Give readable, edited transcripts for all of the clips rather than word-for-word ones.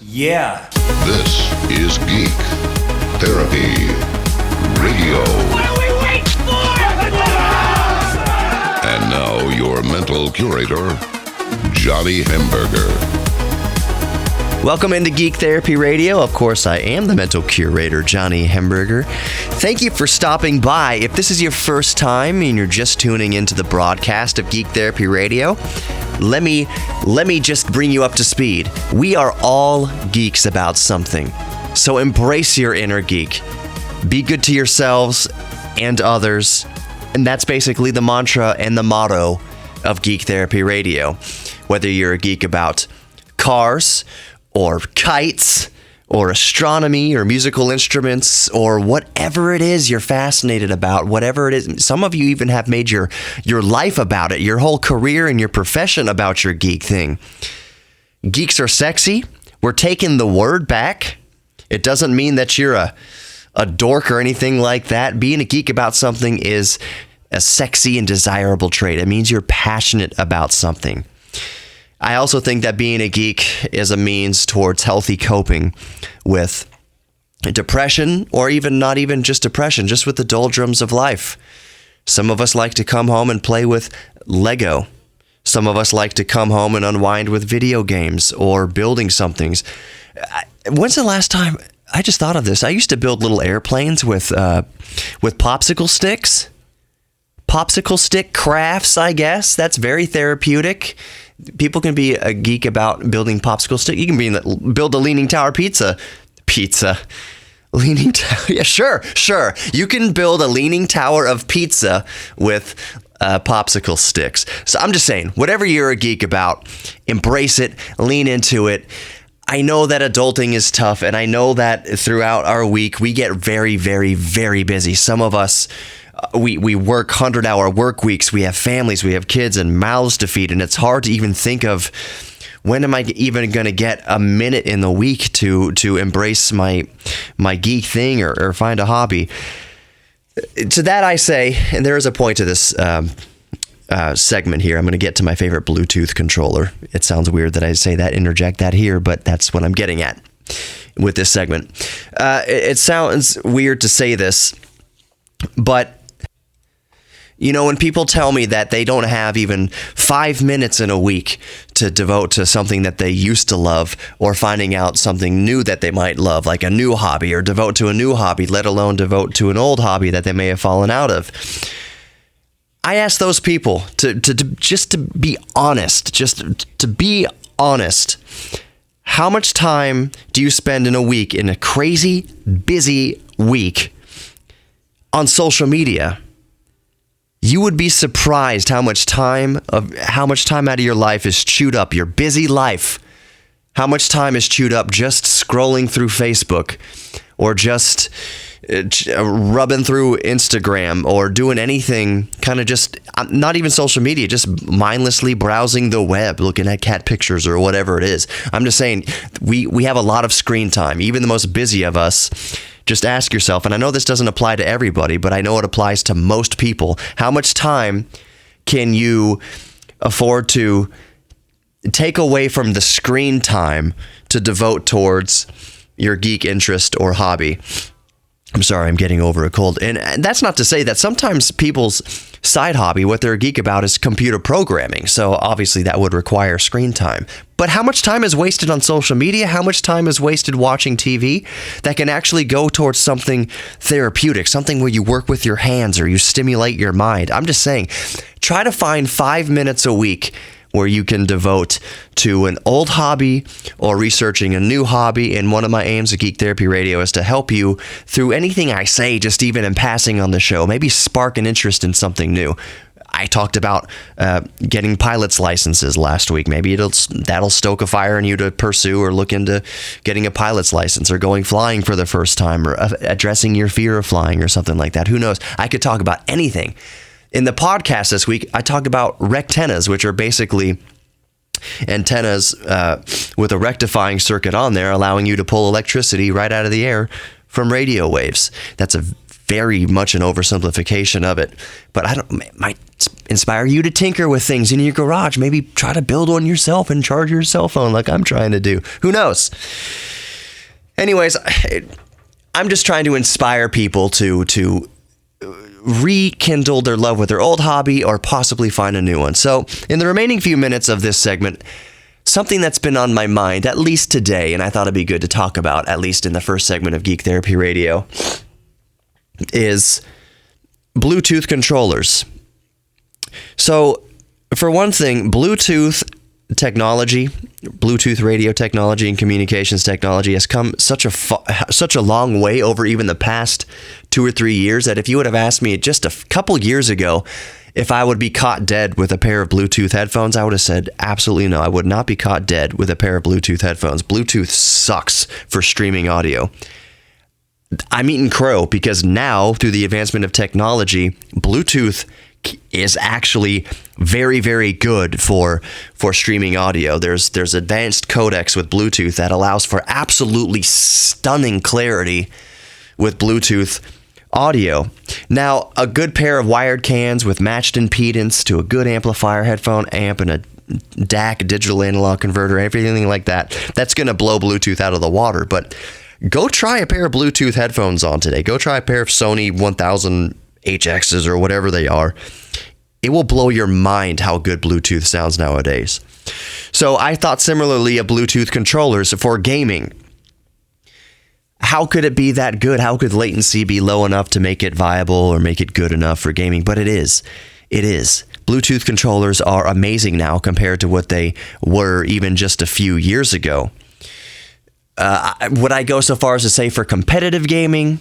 Yeah. This is Geek Therapy Radio. What are we waiting for? And now your mental curator, Johnny Hamburger. Welcome into Geek Therapy Radio. Of course, I am the mental curator, Johnny Hamburger. Thank you for stopping by. If this is your first time and you're just tuning into the broadcast of Geek Therapy Radio, let me just bring you up to speed. We are all geeks about something. So embrace your inner geek. Be good to yourselves and others. And that's basically the mantra and the motto of Geek Therapy Radio. Whether you're a geek about cars, or kites, or astronomy, or musical instruments, or whatever it is you're fascinated about, whatever it is. Some of you even have made your life about it, your whole career and your profession about your geek thing. Geeks are sexy. We're taking the word back. It doesn't mean that you're a dork or anything like that. Being a geek about something is a sexy and desirable trait. It means you're passionate about something. I also think that being a geek is a means towards healthy coping with depression, or even not even just depression, just with the doldrums of life. Some of us like to come home and play with Lego. Some of us like to come home and unwind with video games or building something. When's the last time? I just thought of this. I used to build little airplanes with popsicle sticks. Popsicle stick crafts, I guess. That's very therapeutic. People can be a geek about building popsicle stick. You can build a Leaning Tower pizza. Leaning Tower. Yeah, sure. You can build a Leaning Tower of pizza with popsicle sticks. So I'm just saying, whatever you're a geek about, embrace it, lean into it. I know that adulting is tough, and I know that throughout our week, we get very, very, very busy. Some of us, we work 100-hour work weeks. We have families, we have kids and mouths to feed, and it's hard to even think of when am I even going to get a minute in the week to embrace my geek thing or find a hobby. To that I say, and there is a point to this segment here. I'm going to get to my favorite Bluetooth controller. It sounds weird that I say that, interject that here, but that's what I'm getting at with this segment. It sounds weird to say this, but you know, when people tell me that they don't have even 5 minutes in a week to devote to something that they used to love, or finding out something new that they might love, like a new hobby, or devote to a new hobby, let alone devote to an old hobby that they may have fallen out of, I ask those people to be honest, how much time do you spend in a week, in a crazy, busy week, on social media? You would be surprised how much time out of your life is chewed up, your busy life. How much time is chewed up just scrolling through Facebook, or just rubbing through Instagram, or doing anything, kind of just not even social media, just mindlessly browsing the web, looking at cat pictures or whatever it is. I'm just saying, we have a lot of screen time, even the most busy of us. Just ask yourself, and I know this doesn't apply to everybody, but I know it applies to most people. How much time can you afford to take away from the screen time to devote towards your geek interest or hobby? I'm sorry, I'm getting over a cold. And that's not to say that sometimes people's side hobby, what they're a geek about, is computer programming. So obviously that would require screen time. But how much time is wasted on social media? How much time is wasted watching TV that can actually go towards something therapeutic, something where you work with your hands or you stimulate your mind? I'm just saying, try to find 5 minutes a week where you can devote to an old hobby or researching a new hobby. And one of my aims at Geek Therapy Radio is to help you through anything I say, just even in passing on the show, maybe spark an interest in something new. I talked about getting pilot's licenses last week. Maybe that'll stoke a fire in you to pursue or look into getting a pilot's license, or going flying for the first time, or addressing your fear of flying or something like that. Who knows? I could talk about anything. In the podcast this week, I talk about rectennas, which are basically antennas with a rectifying circuit on there, allowing you to pull electricity right out of the air from radio waves. That's a very much an oversimplification of it, but inspire you to tinker with things in your garage. Maybe try to build one yourself and charge your cell phone like I'm trying to do. Who knows? Anyways, I'm just trying to inspire people to rekindle their love with their old hobby or possibly find a new one. So in the remaining few minutes of this segment, something that's been on my mind, at least today, and I thought it'd be good to talk about, at least in the first segment of Geek Therapy Radio, is Bluetooth controllers. So, for one thing, Bluetooth technology, Bluetooth radio technology and communications technology has come such a long way over even the past 2 or 3 years that if you would have asked me just a couple years ago if I would be caught dead with a pair of Bluetooth headphones, I would have said absolutely no. I would not be caught dead with a pair of Bluetooth headphones. Bluetooth sucks for streaming audio. I'm eating crow because now, through the advancement of technology, Bluetooth is actually very, very good for streaming audio. There's advanced codecs with Bluetooth that allows for absolutely stunning clarity with Bluetooth audio. Now, a good pair of wired cans with matched impedance to a good amplifier, headphone amp, and a DAC, digital analog converter, everything like that, that's going to blow Bluetooth out of the water. But go try a pair of Bluetooth headphones on today. Go try a pair of Sony 1000 HXs or whatever they are. It will blow your mind how good Bluetooth sounds nowadays. So I thought similarly of Bluetooth controllers for gaming. How could it be that good? How could latency be low enough to make it viable or make it good enough for gaming? But it is. It is. Bluetooth controllers are amazing now compared to what they were even just a few years ago. Would I go so far as to say for competitive gaming?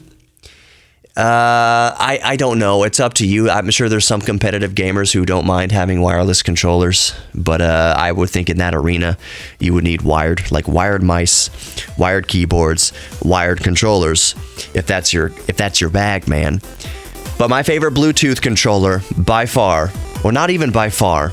I don't know. It's up to you. I'm sure there's some competitive gamers who don't mind having wireless controllers, but I would think in that arena you would need wired mice, wired keyboards, wired controllers, if that's your bag, man. But my favorite Bluetooth controller by far, or not even by far,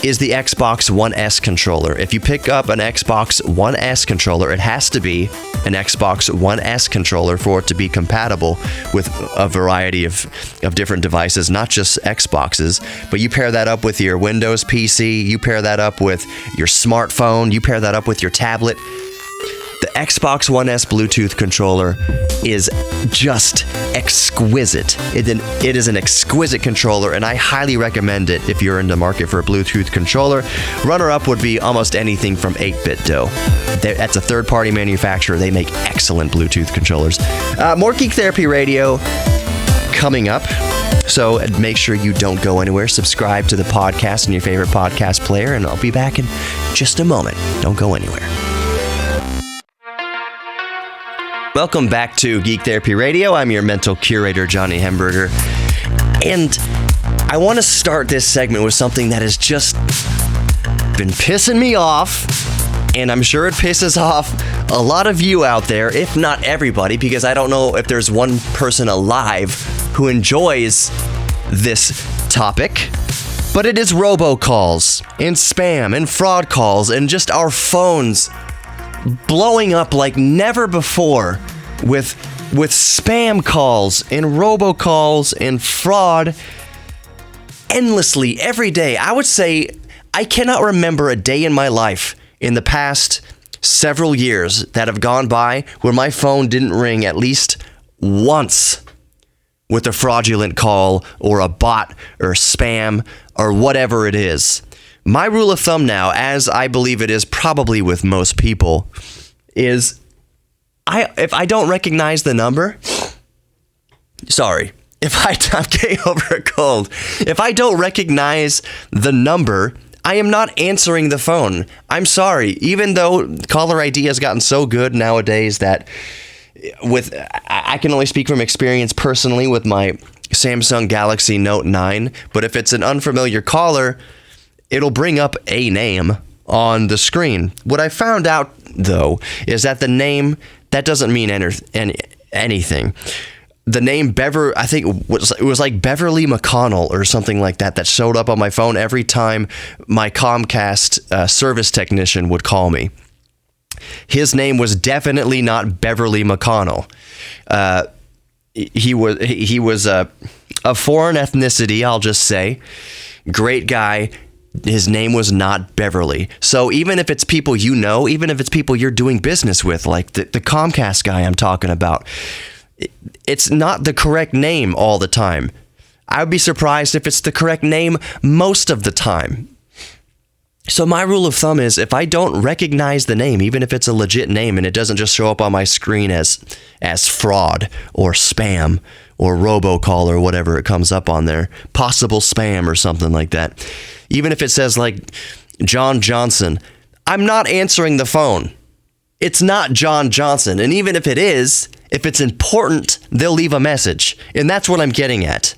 is the Xbox One S controller. If you pick up an Xbox One S controller, it has to be an Xbox One S controller for it to be compatible with a variety of different devices, not just Xboxes, but you pair that up with your Windows PC, you pair that up with your smartphone, you pair that up with your tablet. The Xbox One S Bluetooth controller is just exquisite. It is an exquisite controller, and I highly recommend it if you're in the market for a Bluetooth controller. Runner-up would be almost anything from 8BitDo. That's a third-party manufacturer. They make excellent Bluetooth controllers. More Geek Therapy Radio coming up. So make sure you don't go anywhere. Subscribe to the podcast in your favorite podcast player, and I'll be back in just a moment. Don't go anywhere. Welcome back to Geek Therapy Radio. I'm your mental curator, Johnny Hemberger. And I want to start this segment with something that has just been pissing me off. And I'm sure it pisses off a lot of you out there, if not everybody, because I don't know if there's one person alive who enjoys this topic. But it is robocalls and spam and fraud calls and just our phones blowing up like never before with spam calls and robocalls and fraud endlessly every day. I would say I cannot remember a day in my life in the past several years that have gone by where my phone didn't ring at least once with a fraudulent call or a bot or spam or whatever it is. My rule of thumb now, as I believe it is probably with most people, is if I don't recognize the number, I'm getting over a cold. If I don't recognize the number, I am not answering the phone. I'm sorry. Even though caller ID has gotten so good nowadays that I can only speak from experience personally with my Samsung Galaxy Note 9, but if it's an unfamiliar caller, it'll bring up a name on the screen. What I found out, though, is that the name, that doesn't mean anything. The name I think it was like Beverly McConnell or something like that showed up on my phone every time my Comcast service technician would call me. His name was definitely not Beverly McConnell. he was a foreign ethnicity, I'll just say. Great guy. His name was not Beverly. So even if it's people you know, even if it's people you're doing business with, like the Comcast guy I'm talking about, it's not the correct name all the time. I would be surprised if it's the correct name most of the time. So my rule of thumb is if I don't recognize the name, even if it's a legit name and it doesn't just show up on my screen as fraud or spam or robocall or whatever it comes up on there, possible spam or something like that. Even if it says like John Johnson, I'm not answering the phone. It's not John Johnson. And even if it is, if it's important, they'll leave a message. And that's what I'm getting at.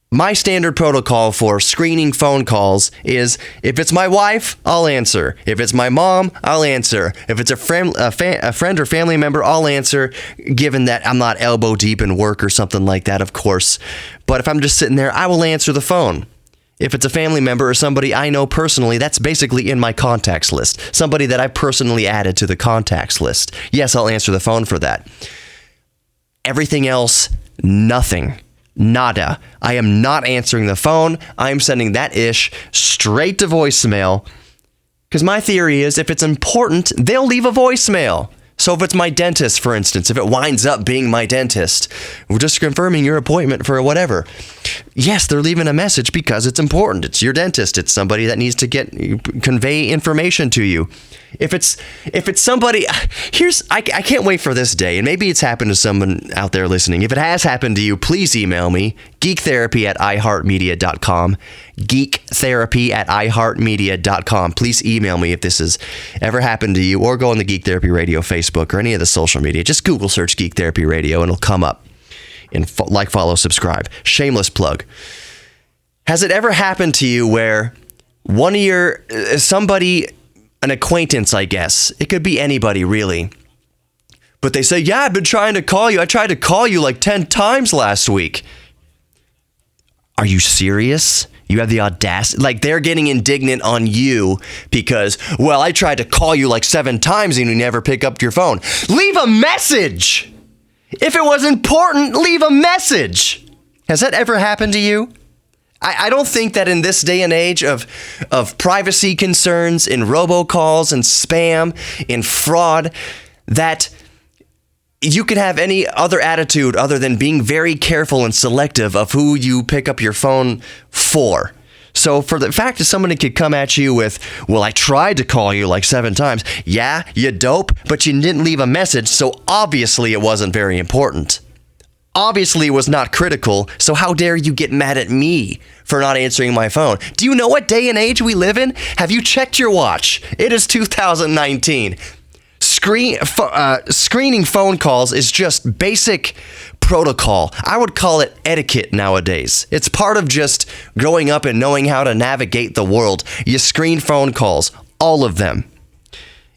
My standard protocol for screening phone calls is if it's my wife, I'll answer. If it's my mom, I'll answer. If it's a friend or family member, I'll answer, given that I'm not elbow deep in work or something like that, of course. But if I'm just sitting there, I will answer the phone. If it's a family member or somebody I know personally, that's basically in my contacts list. Somebody that I personally added to the contacts list. Yes, I'll answer the phone for that. Everything else, nothing. Nada. I am not answering the phone. I'm sending that ish straight to voicemail. Because my theory is if it's important, they'll leave a voicemail. So if it's my dentist, for instance, if it winds up being my dentist, we're just confirming your appointment for whatever. Yes, they're leaving a message because it's important. It's your dentist. It's somebody that needs to convey information to you. If it's somebody, I can't wait for this day, and maybe it's happened to someone out there listening. If it has happened to you, please email me, GeekTherapy@iheartmedia.com, GeekTherapy@iheartmedia.com. Please email me if this has ever happened to you, or go on the Geek Therapy Radio Facebook or any of the social media. Just Google search Geek Therapy Radio and it'll come up. And like, follow, subscribe. Shameless plug. Has it ever happened to you where one of your, an acquaintance, I guess, it could be anybody really, but they say, yeah, I've been trying to call you. I tried to call you like 10 times last week. Are you serious? You have the audacity, like they're getting indignant on you because, well, I tried to call you like 7 times and you never pick up your phone. Leave a message. If it was important, leave a message. Has that ever happened to you? I don't think that in this day and age of privacy concerns, in robocalls and spam, in fraud, that you can have any other attitude other than being very careful and selective of who you pick up your phone for. So for the fact that somebody could come at you with, well, I tried to call you like 7 times. Yeah, you dope, but you didn't leave a message, so obviously it wasn't very important. Obviously it was not critical, so how dare you get mad at me for not answering my phone? Do you know what day and age we live in? Have you checked your watch? It is 2019. Screening phone calls is just basic protocol. I would call it etiquette nowadays. It's part of just growing up and knowing how to navigate the world. You screen phone calls, all of them.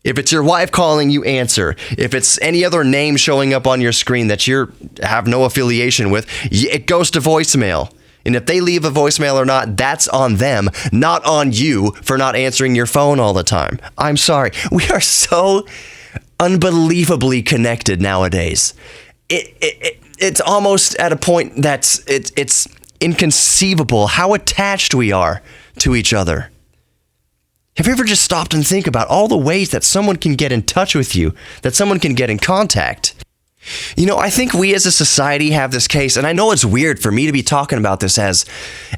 If it's your wife calling, you answer. If it's any other name showing up on your screen that you have no affiliation with, it goes to voicemail. And if they leave a voicemail or not, that's on them, not on you for not answering your phone all the time. I'm sorry. We are so unbelievably connected nowadays. It's almost at a point that's it's inconceivable how attached we are to each other. Have you ever just stopped and think about all the ways that someone can get in touch with you, that someone can get in contact? You know, I think we as a society have this case, and I know it's weird for me to be talking about this as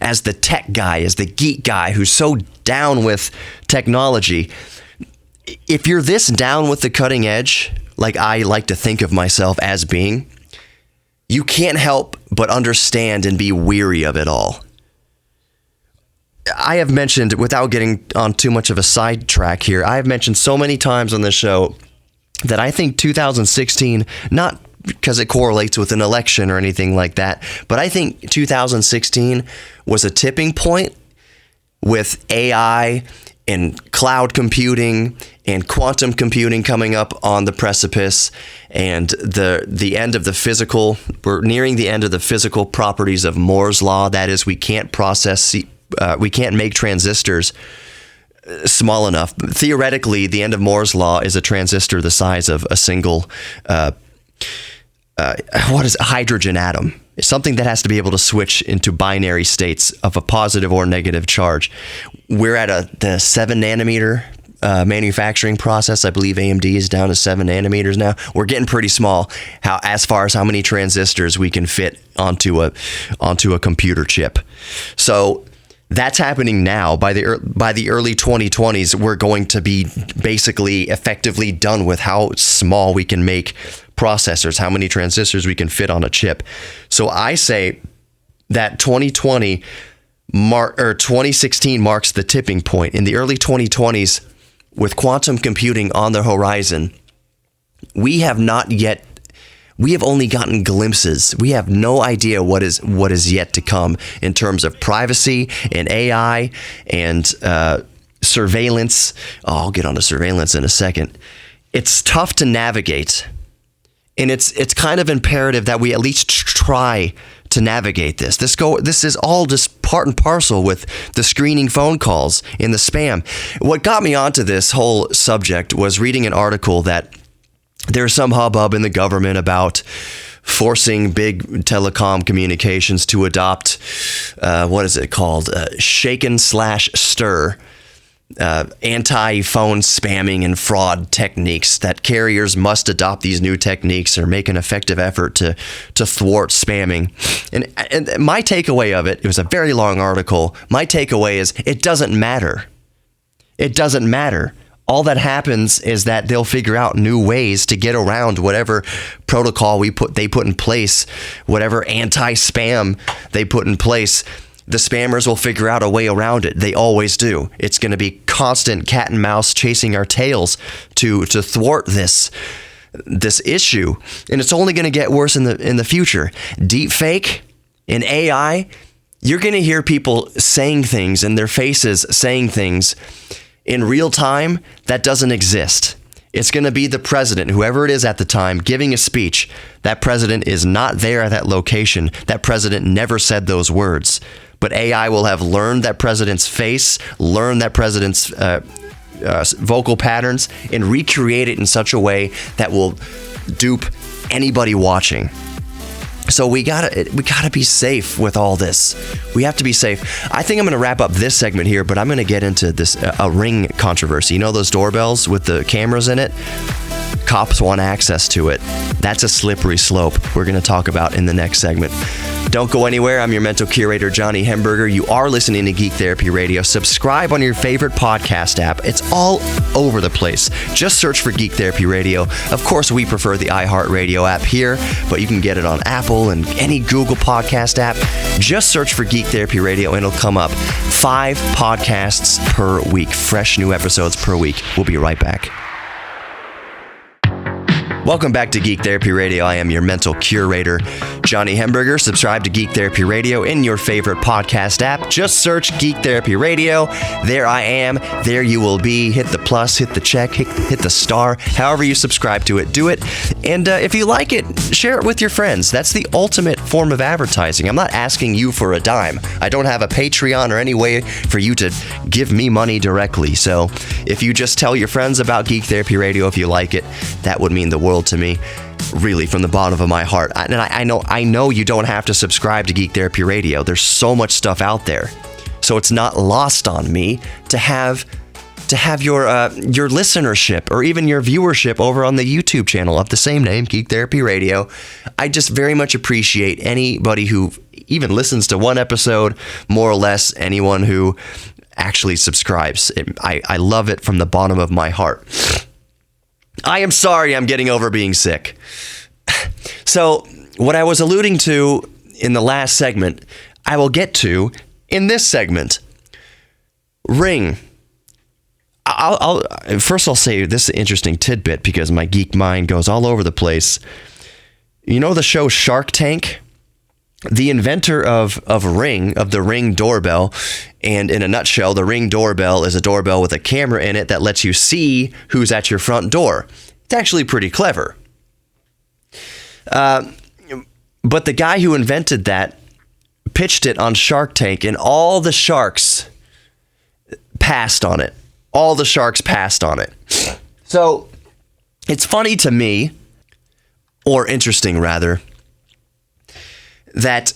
the tech guy, as the geek guy who's so down with technology. If you're this down with the cutting edge, like I like to think of myself as being, you can't help but understand and be weary of it all. I have mentioned, without getting on too much of a sidetrack here, I have mentioned so many times on this show that I think 2016, not because it correlates with an election or anything like that, but I think 2016 was a tipping point with AI and cloud computing and quantum computing coming up on the precipice, and the end of the physical, we're nearing the end of the physical properties of Moore's law. That is, we can't make transistors small enough. Theoretically, the end of Moore's law is a transistor the size of a single what is a hydrogen atom? It's something that has to be able to switch into binary states of a positive or negative charge. We're at the 7 nanometer manufacturing process. I believe AMD is down to 7 nanometers now. We're getting pretty small as far as how many transistors we can fit onto a computer chip. So that's happening now. By the early 2020s, we're going to be basically effectively done with how small we can make processors, how many transistors we can fit on a chip. So I say that 2016 marks the tipping point. In the early 2020s, with quantum computing on the horizon, we have only gotten glimpses. We have no idea what is yet to come in terms of privacy and AI and surveillance. Oh, I'll get onto surveillance in a second. It's tough to navigate, and it's kind of imperative that we at least try to navigate this. This is all just part and parcel with the screening phone calls and the spam. What got me onto this whole subject was reading an article that there's some hubbub in the government about forcing big telecom communications to adopt, what is it called? Shaken/stir. Anti-phone spamming and fraud techniques, that carriers must adopt these new techniques or make an effective effort to thwart spamming. And my takeaway of it was a very long article. My takeaway is it doesn't matter. It doesn't matter. All that happens is that they'll figure out new ways to get around whatever protocol they put in place, whatever anti-spam they put in place. The spammers will figure out a way around it. They always do. It's going to be constant cat and mouse chasing our tails to thwart this issue, and it's only going to get worse in the future. Deep fake and AI, you're going to hear people saying things in their faces, saying things in real time that doesn't exist. It's going to be the president, whoever it is at the time, giving a speech. That president is not there at that location. That president never said those words. But AI will have learned that president's face, learned that president's vocal patterns, and recreate it in such a way that will dupe anybody watching. So we gotta be safe with all this. We have to be safe. I think I'm gonna wrap up this segment here, but I'm gonna get into this a Ring controversy. You know those doorbells with the cameras in it? Cops want access to it. That's a slippery slope we're gonna talk about in the next segment. Don't go anywhere. I'm your mental curator, Johnny Hemberger. You are listening to Geek Therapy Radio. Subscribe on your favorite podcast app. It's all over the place. Just search for Geek Therapy Radio. Of course, we prefer the iHeartRadio app here, but you can get it on Apple and any Google podcast app. Just search for Geek Therapy Radio and it'll come up. 5 podcasts per week. Fresh new episodes per week. We'll be right back. Welcome back to Geek Therapy Radio. I am your mental curator, Johnny Hemberger. Subscribe to Geek Therapy Radio in your favorite podcast app. Just search Geek Therapy Radio. There I am. There you will be. Hit the plus, hit the check, hit the star. However you subscribe to it, do it. And if you like it, share it with your friends. That's the ultimate form of advertising. I'm not asking you for a dime. I don't have a Patreon or any way for you to give me money directly. So if you just tell your friends about Geek Therapy Radio, if you like it, that would mean the world to me, really, from the bottom of my heart. And I know you don't have to subscribe to Geek Therapy Radio. There's so much stuff out there, so it's not lost on me to have your listenership or even your viewership over on the YouTube channel of the same name, Geek Therapy Radio. I just very much appreciate anybody who even listens to one episode, more or less. Anyone who actually subscribes, I love it from the bottom of my heart. I am sorry I'm getting over being sick. So, what I was alluding to in the last segment, I will get to in this segment. Ring. I'll say this is an interesting tidbit because my geek mind goes all over the place. You know the show Shark Tank? The inventor of Ring, of the Ring doorbell, and in a nutshell, the Ring doorbell is a doorbell with a camera in it that lets you see who's at your front door. It's actually pretty clever. But the guy who invented that pitched it on Shark Tank, and all the sharks passed on it. All the sharks passed on it. So it's funny to me or interesting rather, that,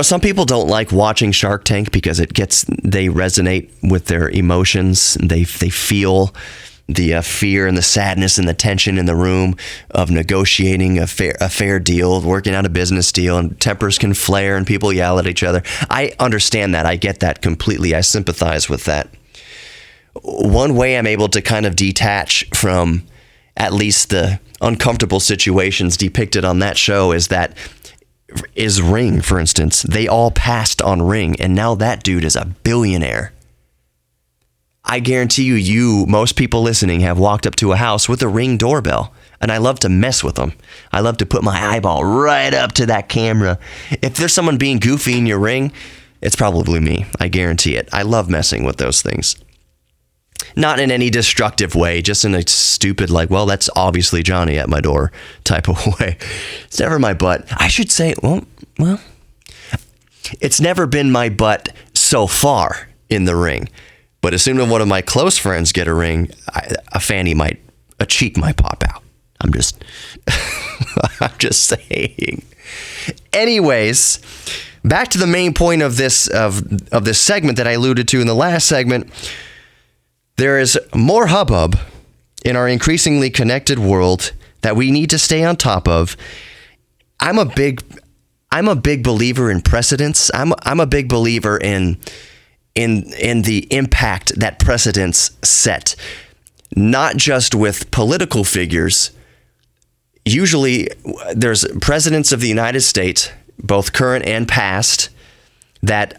some people don't like watching Shark Tank because they resonate with their emotions. They feel the fear and the sadness and the tension in the room of negotiating a fair deal, working out a business deal, and tempers can flare and people yell at each other. I understand that. I get that completely. I sympathize with that. One way I'm able to kind of detach from at least the uncomfortable situations depicted on that show is Ring, for instance. They all passed on Ring, and now that dude is a billionaire. I guarantee most people listening have walked up to a house with a Ring doorbell, and I love to mess with them. I love to put my eyeball right up to that camera. If there's someone being goofy in your Ring, it's probably me. I guarantee it. I love messing with those things. Not in any destructive way, just in a stupid, that's obviously Johnny at my door type of way. It's never my butt. I should say, well, it's never been my butt so far in the Ring. But as soon as one of my close friends get a Ring, a cheek might pop out. I'm just saying. Anyways, back to the main point of this segment that I alluded to in the last segment. There is more hubbub in our increasingly connected world that we need to stay on top of. I'm a big believer in precedents. I'm a big believer in the impact that precedents set, not just with political figures. Usually there's presidents of the United States, both current and past, that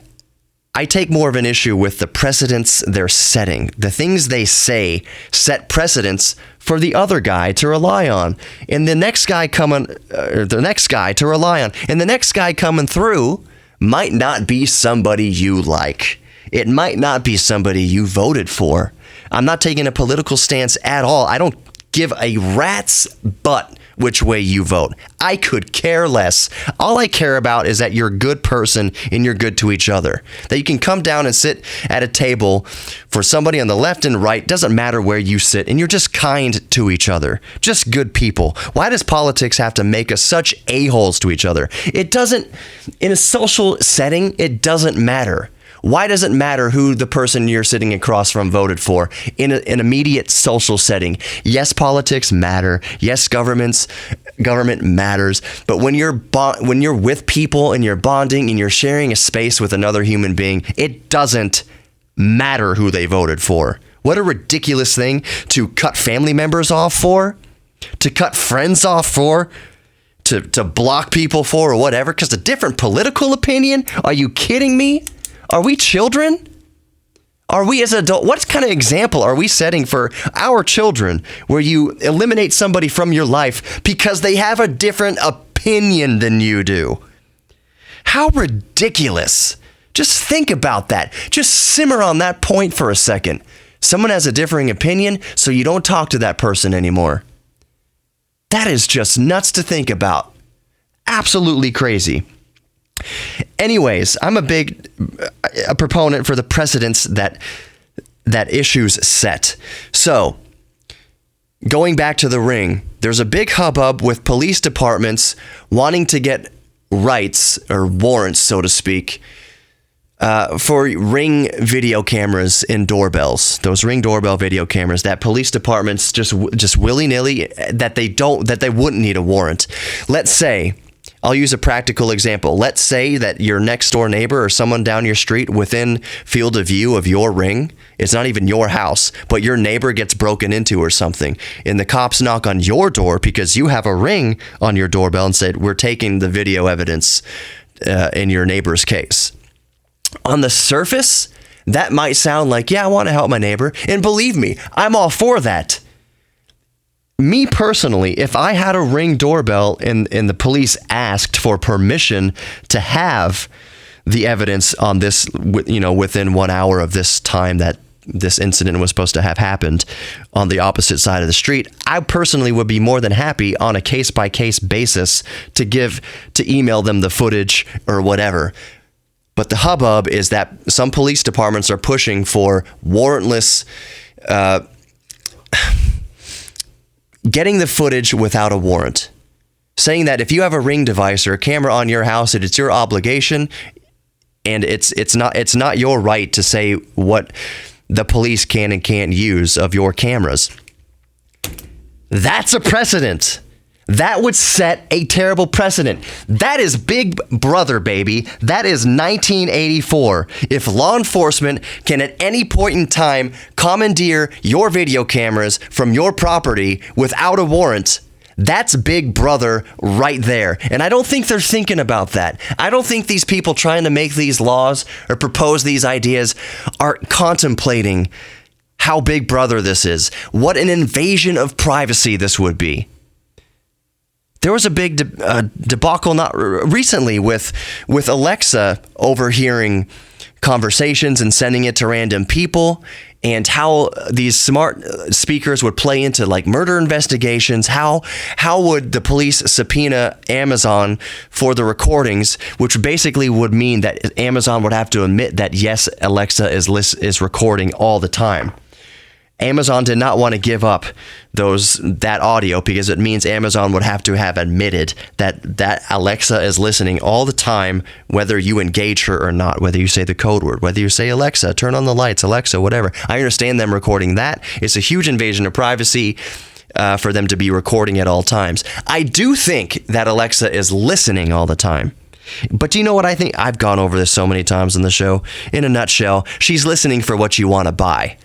I take more of an issue with the precedents they're setting. The things they say set precedents for the other guy to rely on, and the next guy to rely on, and the next guy coming through might not be somebody you like. It might not be somebody you voted for. I'm not taking a political stance at all. I don't give a rat's butt which way you vote. I could care less. All I care about is that you're a good person and you're good to each other. That you can come down and sit at a table for somebody on the left and right, doesn't matter where you sit, and you're just kind to each other. Just good people. Why does politics have to make us such a-holes to each other? It doesn't, in a social setting, it doesn't matter. Why does it matter who the person you're sitting across from voted for in an immediate social setting? Yes, politics matter. Yes, government matters. But when you're with people and you're bonding and you're sharing a space with another human being, it doesn't matter who they voted for. What a ridiculous thing to cut family members off for, to cut friends off for, to block people for, or whatever, because a different political opinion? Are you kidding me? Are we children? Are we as adults? What kind of example are we setting for our children where you eliminate somebody from your life because they have a different opinion than you do? How ridiculous. Just think about that. Just simmer on that point for a second. Someone has a differing opinion, so you don't talk to that person anymore. That is just nuts to think about. Absolutely crazy. Anyways, I'm a proponent for the precedents that issues set. So, going back to the Ring, there's a big hubbub with police departments wanting to get rights or warrants, so to speak, for Ring video cameras in doorbells. Those Ring doorbell video cameras that police departments just willy-nilly that they wouldn't need a warrant. Let's say, I'll use a practical example. Let's say that your next door neighbor or someone down your street within field of view of your Ring, it's not even your house, but your neighbor gets broken into or something, and the cops knock on your door because you have a Ring on your doorbell and said, we're taking the video evidence in your neighbor's case. On the surface, that might sound like, yeah, I want to help my neighbor, and believe me, I'm all for that. Me personally, if I had a Ring doorbell and the police asked for permission to have the evidence on this, within 1 hour of this time that this incident was supposed to have happened on the opposite side of the street, I personally would be more than happy on a case-by-case basis to email them the footage or whatever. But the hubbub is that some police departments are pushing for warrantless getting the footage without a warrant. saying that if you have a Ring device or a camera on your house, it's your obligation, and it's not your right to say what the police can and can't use of your cameras. That's a precedent. That would set a terrible precedent. That is Big Brother, baby. That is 1984. If law enforcement can at any point in time commandeer your video cameras from your property without a warrant, that's Big Brother right there. And I don't think they're thinking about that. I don't think these people trying to make these laws or propose these ideas are contemplating how Big Brother this is. What an invasion of privacy this would be. There was a big debacle not recently with Alexa overhearing conversations and sending it to random people, and how these smart speakers would play into like murder investigations. How would the police subpoena Amazon for the recordings, which basically would mean that Amazon would have to admit that yes, Alexa is recording all the time. Amazon did not want to give up that audio because it means Amazon would have to have admitted that Alexa is listening all the time, whether you engage her or not, whether you say the code word, whether you say, Alexa, turn on the lights, Alexa, whatever. I understand them recording that. It's a huge invasion of privacy for them to be recording at all times. I do think that Alexa is listening all the time. But do you know what I think? I've gone over this so many times in the show. In a nutshell, she's listening for what you want to buy.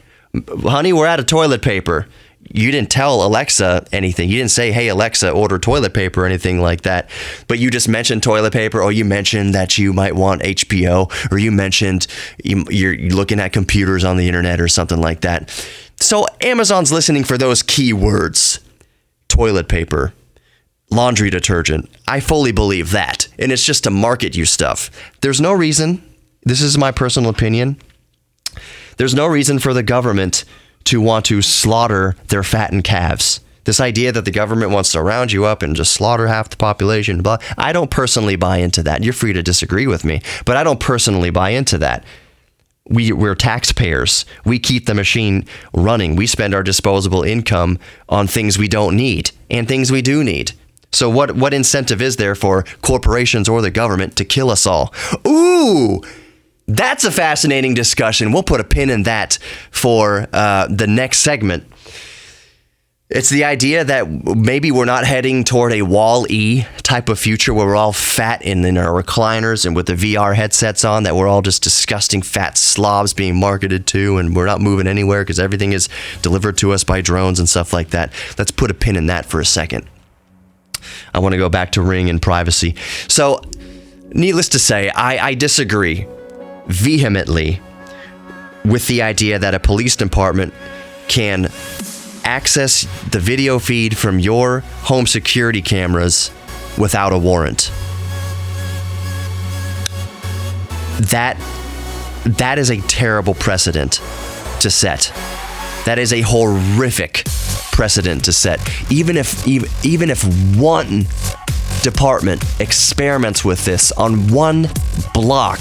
Honey, we're out of toilet paper. You didn't tell Alexa anything. You didn't say, hey, Alexa, order toilet paper or anything like that. But you just mentioned toilet paper, or you mentioned that you might want HBO, or you mentioned you're looking at computers on the internet or something like that. So Amazon's listening for those keywords. Toilet paper, laundry detergent. I fully believe that. And it's just to market you stuff. There's no reason, this is my personal opinion, there's no reason for the government to want to slaughter their fattened calves. This idea that the government wants to round you up and just slaughter half the population, blah, I don't personally buy into that. You're free to disagree with me, but I don't personally buy into that. We're taxpayers. We keep the machine running. We spend our disposable income on things we don't need and things we do need. So what incentive is there for corporations or the government to kill us all? Ooh! That's a fascinating discussion. We'll put a pin in that for the next segment. It's the idea that maybe we're not heading toward a Wall-E type of future where we're all fat and in our recliners and with the VR headsets on, that we're all just disgusting fat slobs being marketed to, and we're not moving anywhere because everything is delivered to us by drones and stuff like that. Let's put a pin in that for a second. I want to go back to Ring and privacy. So, needless to say, I disagree vehemently with the idea that a police department can access the video feed from your home security cameras without a warrant. That is a terrible precedent to set. That is a horrific precedent to set. Even if one department experiments with this on one block,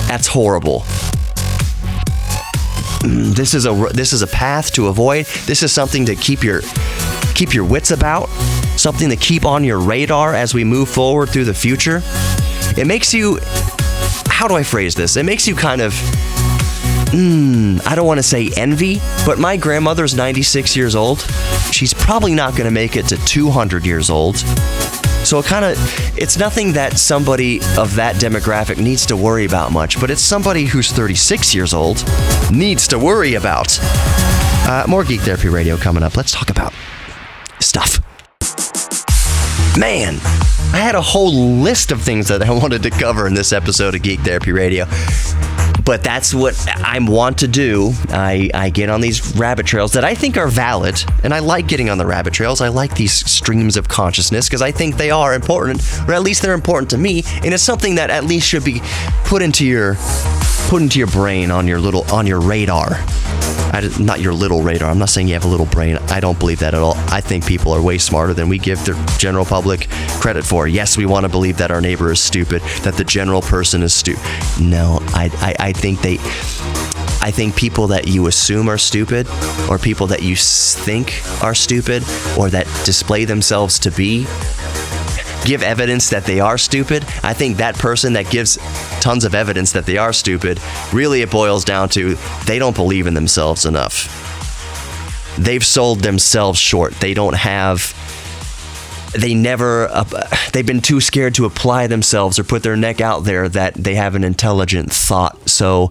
that's horrible. This is a path to avoid. This is something to keep your wits about, something to keep on your radar as we move forward through the future. It makes you, how do I phrase this? It makes you kind of, I don't want to say envy, but my grandmother's 96 years old. She's probably not going to make it to 200 years old. So it's nothing that somebody of that demographic needs to worry about much, but it's somebody who's 36 years old needs to worry about. More Geek Therapy Radio coming up. Let's talk about stuff. Man, I had a whole list of things that I wanted to cover in this episode of Geek Therapy Radio. But that's what I want to do. I get on these rabbit trails that I think are valid, and I like getting on the rabbit trails. I like these streams of consciousness because I think they are important, or at least they're important to me, and it's something that at least should be put into your brain, on your radar. Not your little radar. I'm not saying you have a little brain. I don't believe that at all. I think people are way smarter than we give the general public credit for. Yes, we want to believe that our neighbor is stupid, that the general person is stupid. No, I think people that you assume are stupid, or people that you think are stupid, or that display themselves to be give evidence that they are stupid, I think that person that gives tons of evidence that they are stupid, really it boils down to they don't believe in themselves enough. They've sold themselves short. They've been too scared to apply themselves or put their neck out there that they have an intelligent thought. So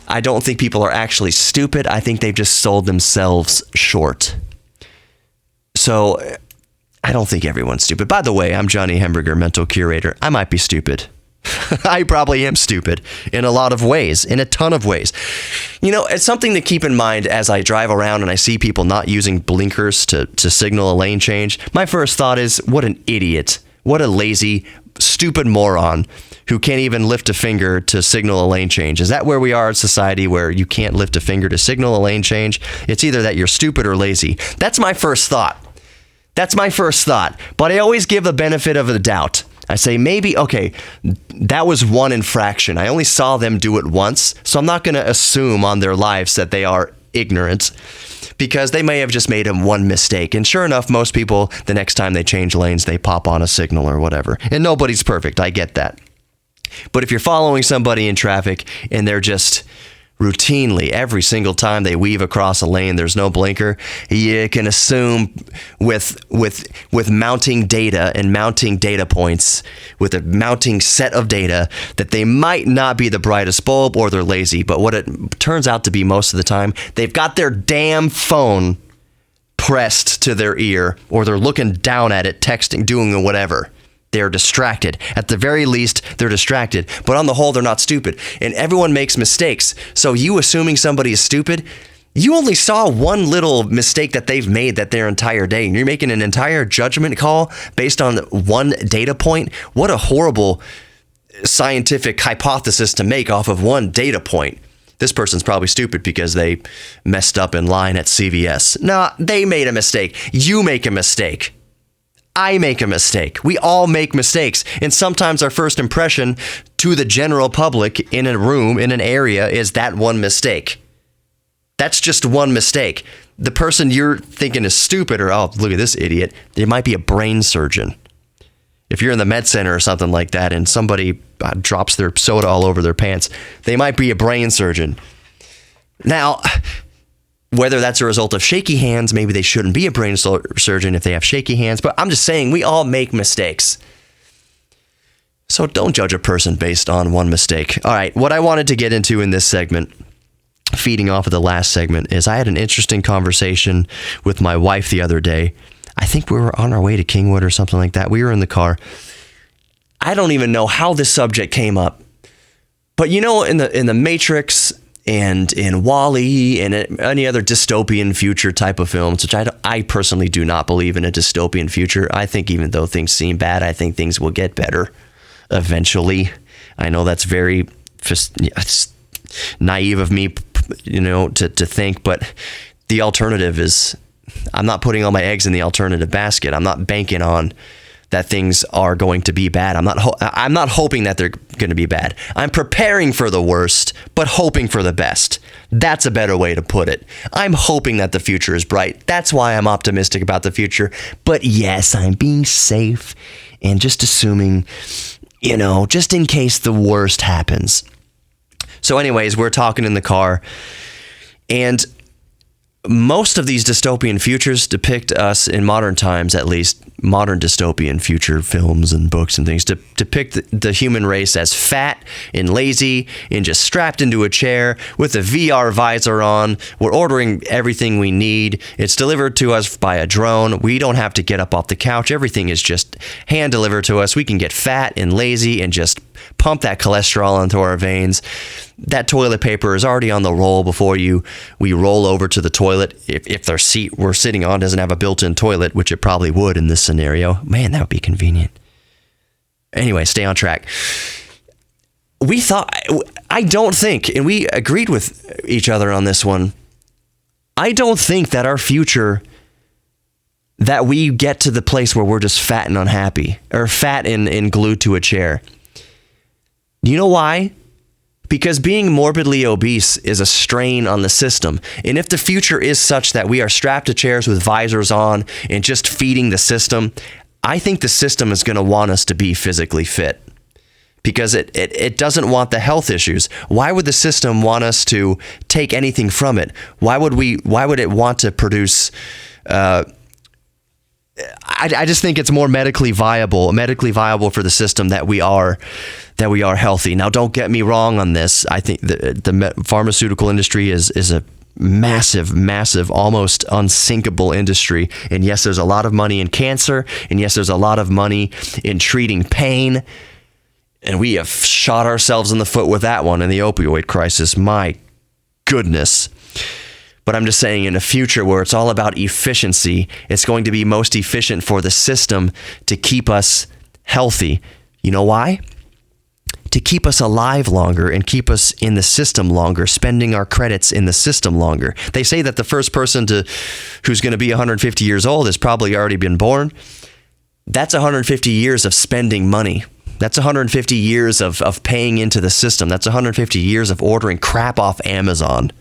I don't think people are actually stupid. I think they've just sold themselves short. So I don't think everyone's stupid. By the way, I'm Johnny Hemberger, mental curator. I might be stupid. I probably am stupid in a lot of ways, in a ton of ways. You know, it's something to keep in mind as I drive around and I see people not using blinkers to signal a lane change. My first thought is, what an idiot. What a lazy, stupid moron who can't even lift a finger to signal a lane change. Is that where we are in society, where you can't lift a finger to signal a lane change? It's either that you're stupid or lazy. That's my first thought. But I always give the benefit of the doubt. I say, maybe, okay, that was one infraction. I only saw them do it once, so I'm not going to assume on their lives that they are ignorant, because they may have just made one mistake. And sure enough, most people, the next time they change lanes, they pop on a signal or whatever. And nobody's perfect. I get that. But if you're following somebody in traffic and they're just routinely, every single time they weave across a lane, there's no blinker, you can assume with mounting data and mounting data points, with a mounting set of data, that they might not be the brightest bulb or they're lazy. But what it turns out to be most of the time, they've got their damn phone pressed to their ear, or they're looking down at it, texting, doing whatever. They're distracted. At the very least, they're distracted. But on the whole, they're not stupid. And everyone makes mistakes. So you assuming somebody is stupid, you only saw one little mistake that they've made that their entire day. And you're making an entire judgment call based on one data point. What a horrible scientific hypothesis to make off of one data point. This person's probably stupid because they messed up in line at CVS. No, they made a mistake. You make a mistake. I make a mistake. We all make mistakes. And sometimes our first impression to the general public in a room, in an area, is that one mistake. That's just one mistake. The person you're thinking is stupid, or, oh, look at this idiot, they might be a brain surgeon. If you're in the med center or something like that and somebody drops their soda all over their pants, they might be a brain surgeon. Now, whether that's a result of shaky hands, maybe they shouldn't be a brain surgeon if they have shaky hands. But I'm just saying, we all make mistakes. So don't judge a person based on one mistake. All right, what I wanted to get into in this segment, feeding off of the last segment, is I had an interesting conversation with my wife the other day. I think we were on our way to Kingwood or something like that. We were in the car. I don't even know how this subject came up. But you know, in the Matrix and in WALL-E and any other dystopian future type of films, which I personally do not believe in a dystopian future. I think even though things seem bad, I think things will get better eventually. I know that's very naive of me, to think, but the alternative is, I'm not putting all my eggs in the alternative basket. I'm not banking on that things are going to be bad. I'm not hoping that they're going to be bad. I'm preparing for the worst, but hoping for the best. That's a better way to put it. I'm hoping that the future is bright. That's why I'm optimistic about the future. But yes, I'm being safe and just assuming, just in case the worst happens. So anyways, we're talking in the car, and most of these dystopian futures depict us, in modern times at least, modern dystopian future films and books and things, depict the human race as fat and lazy and just strapped into a chair with a VR visor on. We're ordering everything we need. It's delivered to us by a drone. We don't have to get up off the couch. Everything is just hand delivered to us. We can get fat and lazy and just pump that cholesterol into our veins. That toilet paper is already on the roll before we roll over to the toilet. If their seat we're sitting on doesn't have a built-in toilet, which it probably would in this scenario. Man, that would be convenient. Anyway, stay on track. I don't think, and we agreed with each other on this one, I don't think that our future, that we get to the place where we're just fat and unhappy, or fat and glued to a chair. You know why? Because being morbidly obese is a strain on the system. And if the future is such that we are strapped to chairs with visors on and just feeding the system, I think the system is going to want us to be physically fit because it doesn't want the health issues. Why would the system want us to take anything from it? Why would it want to produce I just think it's more medically viable for the system that we are healthy. Now, don't get me wrong on this. I think the pharmaceutical industry is a massive, almost unsinkable industry. And yes, there's a lot of money in cancer. And yes, there's a lot of money in treating pain. And we have shot ourselves in the foot with that one in the opioid crisis. My goodness. But I'm just saying, in a future where it's all about efficiency, it's going to be most efficient for the system to keep us healthy. You know why? To keep us alive longer and keep us in the system longer, spending our credits in the system longer. They say that the first person who's going to be 150 years old has probably already been born. That's 150 years of spending money. That's 150 years of paying into the system. That's 150 years of ordering crap off Amazon,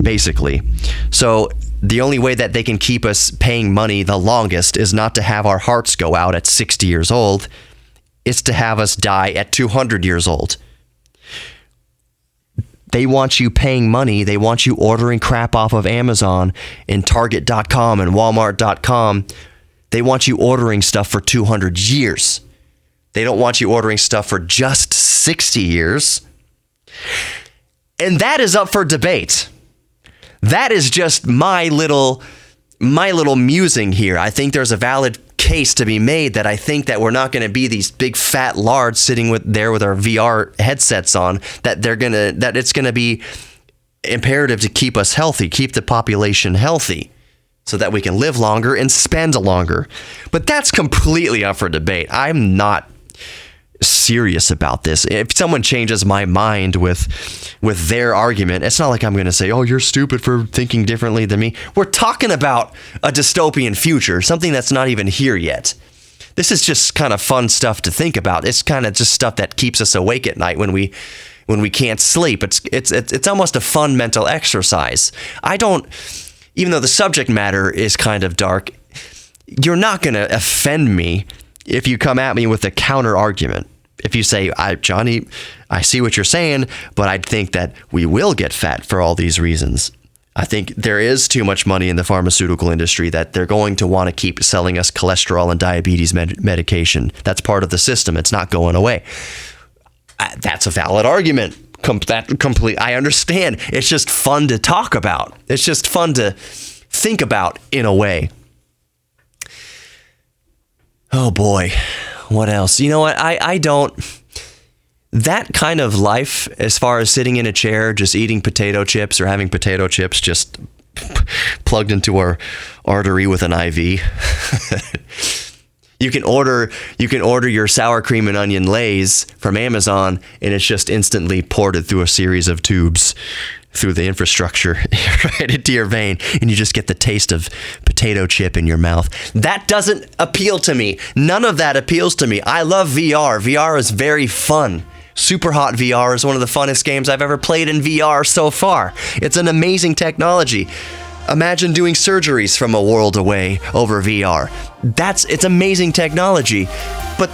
basically. So the only way that they can keep us paying money the longest is not to have our hearts go out at 60 years old. It's to have us die at 200 years old. They want you paying money. They want you ordering crap off of Amazon and Target.com and Walmart.com. They want you ordering stuff for 200 years. They don't want you ordering stuff for just 60 years. And that is up for debate. That is just my little musing here. I think there's a valid case to be made that I think that we're not going to be these big fat lards sitting there with our VR headsets on, that it's going to be imperative to keep us healthy, keep the population healthy so that we can live longer and spend longer. But that's completely up for debate. I'm not serious about this. If someone changes my mind with their argument, it's not like I'm going to say, oh, you're stupid for thinking differently than me. We're talking about a dystopian future, something that's not even here yet. This is just kind of fun stuff to think about. It's kind of just stuff that keeps us awake at night when we can't sleep. It's almost a fun mental exercise. Even though the subject matter is kind of dark, you're not going to offend me if you come at me with a counter argument. If you say, Johnny, I see what you're saying, but I think that we will get fat for all these reasons. I think there is too much money in the pharmaceutical industry that they're going to want to keep selling us cholesterol and diabetes medication. That's part of the system. It's not going away. That's a valid argument. I understand. It's just fun to talk about. It's just fun to think about in a way. Oh boy, what else? You know what? I don't. That kind of life, as far as sitting in a chair, just eating potato chips or having potato chips just plugged into our artery with an IV. You can order your sour cream and onion Lay's from Amazon, and it's just instantly ported through a series of tubes through the infrastructure right into your vein, and you just get the taste of potato chip in your mouth. That doesn't appeal to me. None of that appeals to me. I love VR. VR is very fun. Super Hot VR is one of the funnest games I've ever played in VR so far. It's an amazing technology. Imagine doing surgeries from a world away over VR. It's amazing technology, but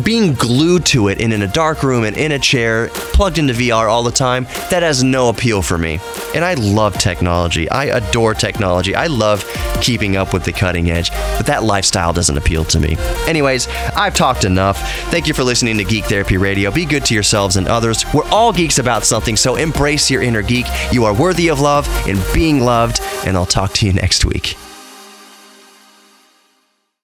being glued to it in a dark room and in a chair, plugged into VR all the time, that has no appeal for me. And I love technology. I adore technology. I love keeping up with the cutting edge, but that lifestyle doesn't appeal to me. Anyways, I've talked enough. Thank you for listening to Geek Therapy Radio. Be good to yourselves and others. We're all geeks about something, so embrace your inner geek. You are worthy of love and being loved, and I'll talk to you next week.